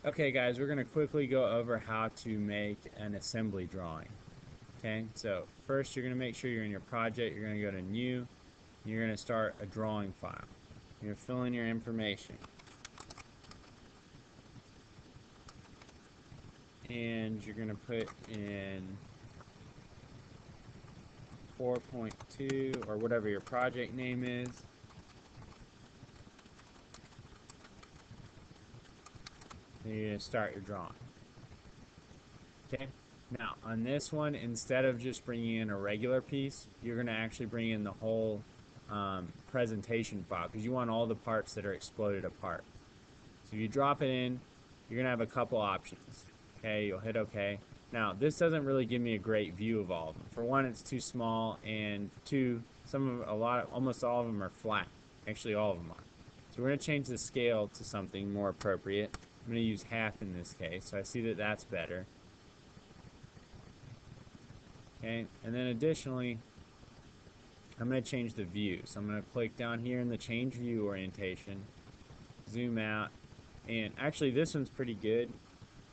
Okay guys, we're going to quickly go over how to make an assembly drawing. Okay, so first you're going to make sure you're in your project. You're going to go to New. You're going to start a drawing file. You're going to fill in your information. And you're going to put in 4.2 or whatever your project name is. And you're going to start your drawing. Okay. Now, on this one, instead of just bringing in a regular piece, you're going to actually bring in the whole presentation file because you want all the parts that are exploded apart. So if you drop it in, you're going to have a couple options. Okay, you'll hit OK. Now, this doesn't really give me a great view of all of them. For one, it's too small, and two, almost all of them are flat. Actually, all of them are. So we're going to change the scale to something more appropriate. I'm going to use half in this case, so I see that that's better. Okay, and then additionally, I'm going to change the view. So I'm going to click down here in the change view orientation, zoom out, and actually this one's pretty good.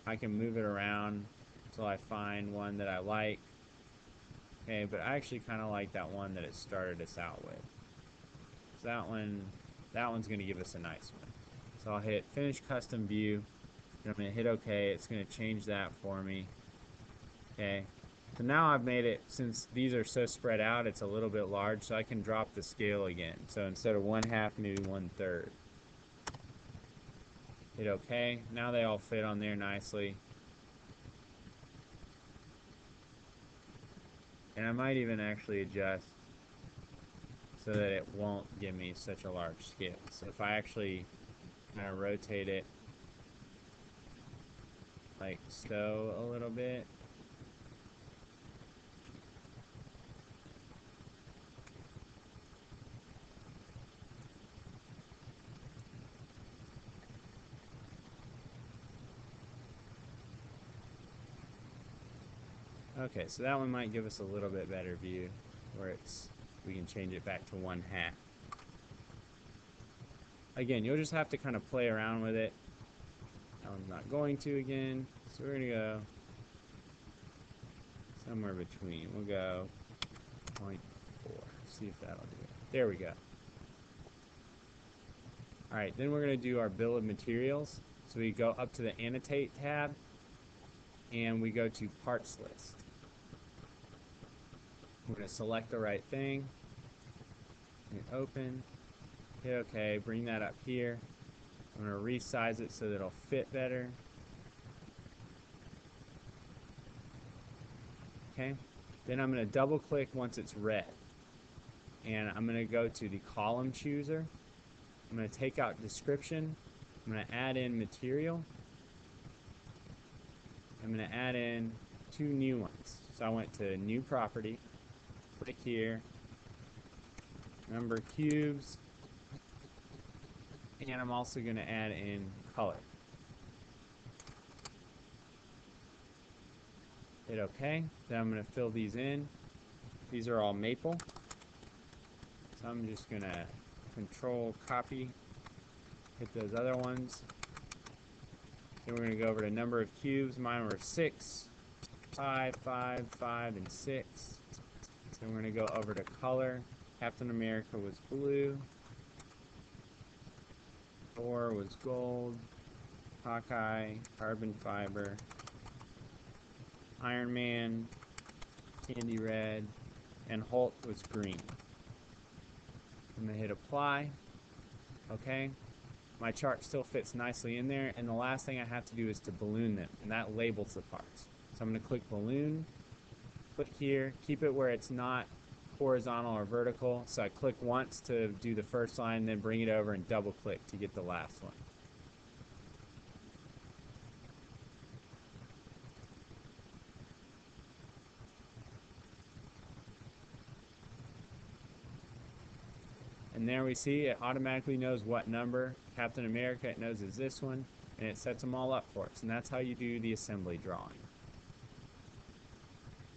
I can move it around until I find one that I like. Okay, but I actually kind of like that one that it started us out with. So that one's going to give us a nice one. So I'll hit Finish Custom View, and I'm going to hit OK. It's going to change that for me. Okay. So now I've made it, since these are so spread out, it's a little bit large, so I can drop the scale again. So instead of 1/2, maybe 1/3. Hit OK. Now they all fit on there nicely. And I might even actually adjust so that it won't give me such a large scale. So if I actually kind of rotate it like so a little bit, okay, so that one might give us a little bit better view where we can change it back to 1/2. Again, you'll just have to kind of play around with it. I'm not going to again, so we're going to go somewhere between. We'll go 0.4. See if that'll do it. There we go. All right, then we're going to do our bill of materials. So we go up to the Annotate tab, and we go to Parts List. We're going to select the right thing, and open, hit OK, bring that up here. I'm going to resize it so that it'll fit better. Okay, then I'm going to double click once it's red, and I'm going to go to the column chooser. I'm going to take out description. I'm going to add in material. I'm going to add in 2 new ones. So I went to new property, click here, number cubes, and I'm also going to add in color. Hit OK. Then I'm going to fill these in. These are all maple. So I'm just going to Control copy, hit those other ones. Then we're going to go over to number of cubes. Mine were 6, 5, 5, 5, and 6. Then we're going to go over to color. Captain America was blue. Thor was gold. Hawkeye, carbon fiber. Iron Man, candy red. And Hulk was green. I'm going to hit apply. Okay. My chart still fits nicely in there, and the last thing I have to do is to balloon them, and that labels the parts. So I'm going to click balloon, click here, keep it where it's not horizontal or vertical. So I click once to do the first line, then bring it over and double click to get the last one. And there we see it automatically knows what number Captain America it knows is this one, and it sets them all up for us. And that's how you do the assembly drawing.